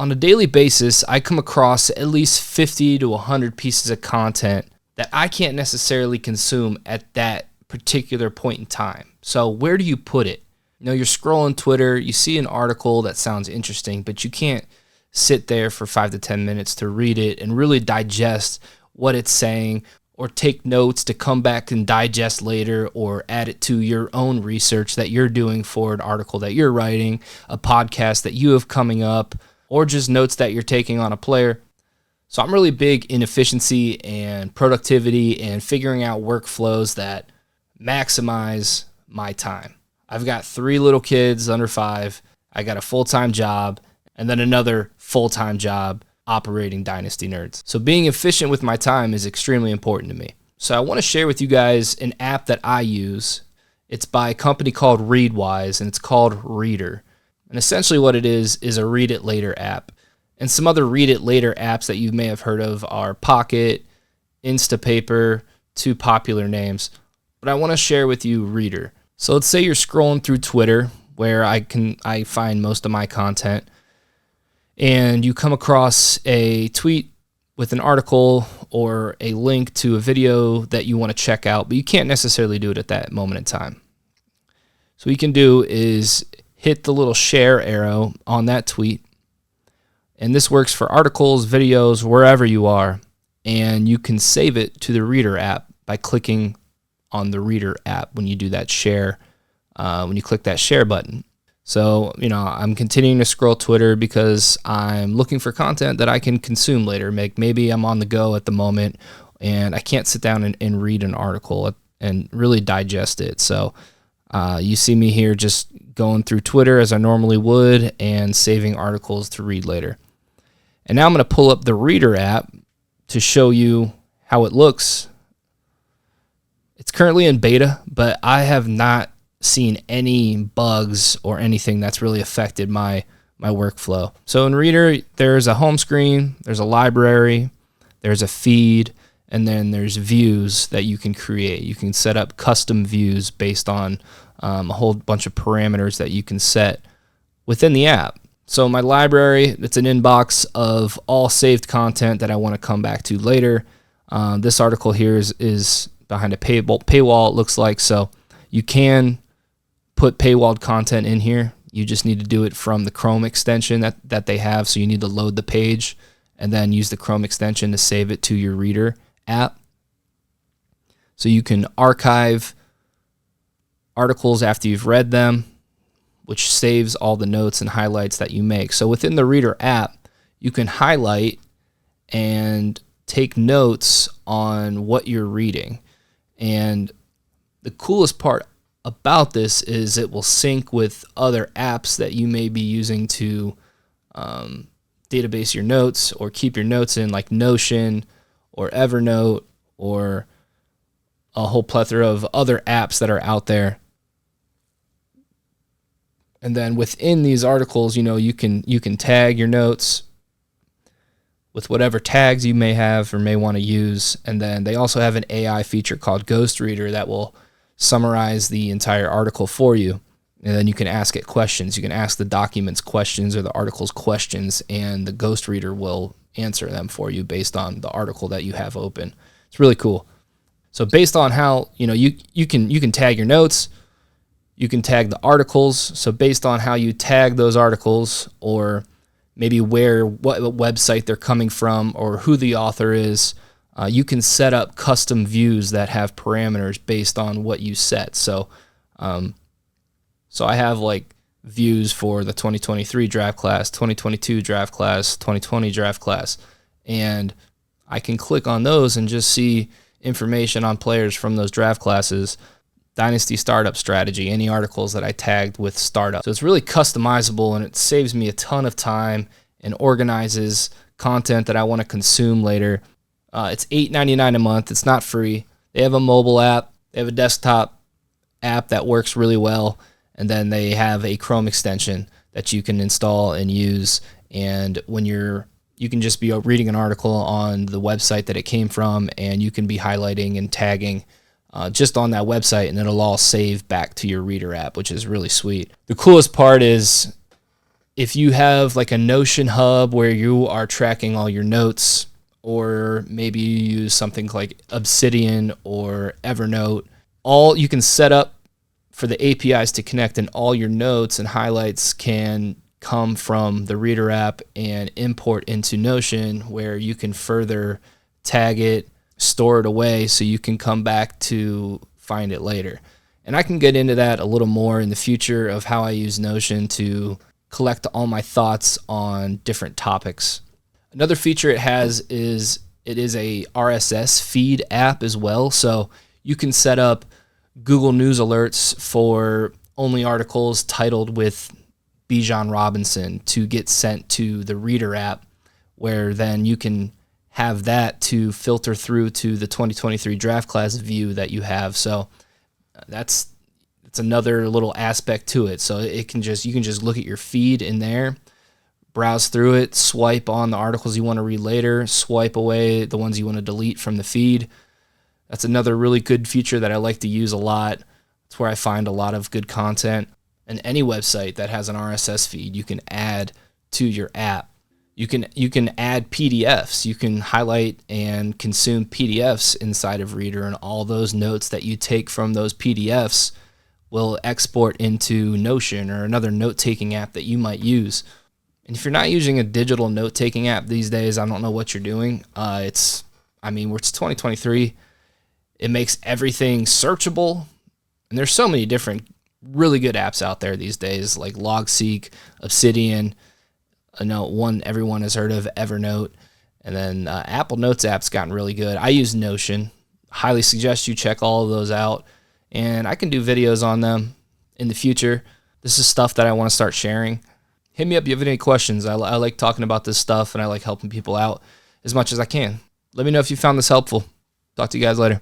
On a daily basis, I come across at least 50 to 100 pieces of content that I can't necessarily consume at that particular point in time. So where do you put it? You're scrolling Twitter, you see an article that sounds interesting, but you can't sit there for 5 to 10 minutes to read it and really digest what it's saying, or take notes to come back and digest later, or add it to your own research that you're doing for an article that you're writing, a podcast that you have coming up, or just notes that you're taking on a player. So I'm really big in efficiency and productivity and figuring out workflows that maximize my time. I've got 3 little kids under 5. I got a full-time job and then another full-time job operating Dynasty Nerds. So being efficient with my time is extremely important to me. So I want to share with you guys an app that I use. It's by a company called Readwise, and it's called Reader. And essentially what it is a read it later app. And some other read it later apps that you may have heard of are Pocket, Instapaper, 2 popular names. But I want to share with you Reader. So let's say you're scrolling through Twitter, where I find most of my content, and you come across a tweet with an article or a link to a video that you want to check out, but you can't necessarily do it at that moment in time. So what you can do is hit the little share arrow on that tweet, and this works for articles, videos, wherever you are, and you can save it to the Reader app by clicking on the Reader app when you do that share, when you click that share button. So, I'm continuing to scroll Twitter because I'm looking for content that I can consume later. Maybe I'm on the go at the moment and I can't sit down and read an article and really digest it. So you see me here just going through Twitter as I normally would and saving articles to read later. And now I'm going to pull up the Reader app to show you how it looks. It's currently in beta, but I have not seen any bugs or anything that's really affected my workflow. So in Reader, there's a home screen, there's a library, there's a feed, and then there's views that you can create. You can set up custom views based on a whole bunch of parameters that you can set within the app. So my library, it's an inbox of all saved content that I want to come back to later. This article here is behind a paywall, it looks like, so you can put paywalled content in here. You just need to do it from the Chrome extension that they have. So you need to load the page and then use the Chrome extension to save it to your Reader app. So you can archive articles after you've read them, which saves all the notes and highlights that you make. So within the Reader app, you can highlight and take notes on what you're reading. And the coolest part about this is it will sync with other apps that you may be using to database your notes or keep your notes in, like Notion or Evernote or a whole plethora of other apps that are out there. And then within these articles, you can tag your notes with whatever tags you may have or may want to use. And then they also have an AI feature called Ghost Reader that will summarize the entire article for you. And then you can ask it questions. You can ask the documents questions or the articles questions, and the Ghost Reader will answer them for you based on the article that you have open. It's really cool. So based on how, you can tag your notes, you can tag the articles. So based on how you tag those articles, or maybe what website they're coming from or who the author is, you can set up custom views that have parameters based on what you set. So I have like views for the 2023 draft class, 2022 draft class, 2020 draft class, and I can click on those and just see information on players from those draft classes, Dynasty Startup Strategy, any articles that I tagged with startup. So it's really customizable, and it saves me a ton of time and organizes content that I want to consume later. It's $8.99 a month. It's not free. They have a mobile app. They have a desktop app that works really well. And then they have a Chrome extension that you can install and use. And when you can just be reading an article on the website that it came from, and you can be highlighting and tagging just on that website, and it'll all save back to your Reader app, which is really sweet. The coolest part is if you have like a Notion hub where you are tracking all your notes, or maybe you use something like Obsidian or Evernote, all you can set up for the APIs to connect, and all your notes and highlights can come from the Reader app and import into Notion, where you can further tag it, store it away so you can come back to find it later. And I can get into that a little more in the future of how I use Notion to collect all my thoughts on different topics. Another feature it has is it is a RSS feed app as well. So you can set up Google News alerts for only articles titled with Bijan Robinson to get sent to the Reader app, where then you can have that to filter through to the 2023 draft class view that you have. So that's another little aspect to it. So you can just look at your feed in there, browse through it, swipe on the articles you want to read later, swipe away the ones you want to delete from the feed. That's another really good feature that I like to use a lot. It's where I find a lot of good content. And any website that has an RSS feed, you can add to your app. You can add PDFs. You can highlight and consume PDFs inside of Reader, and all those notes that you take from those PDFs will export into Notion or another note-taking app that you might use. And if you're not using a digital note-taking app these days, I don't know what you're doing. It's 2023. It makes everything searchable. And there's so many different really good apps out there these days, like Logseek, Obsidian, I know one everyone has heard of, Evernote, and then Apple Notes app's gotten really good. I use Notion. Highly suggest you check all of those out, and I can do videos on them in the future. This is stuff that I want to start sharing. Hit me up if you have any questions. I like talking about this stuff, and I like helping people out as much as I can. Let me know if you found this helpful. Talk to you guys later.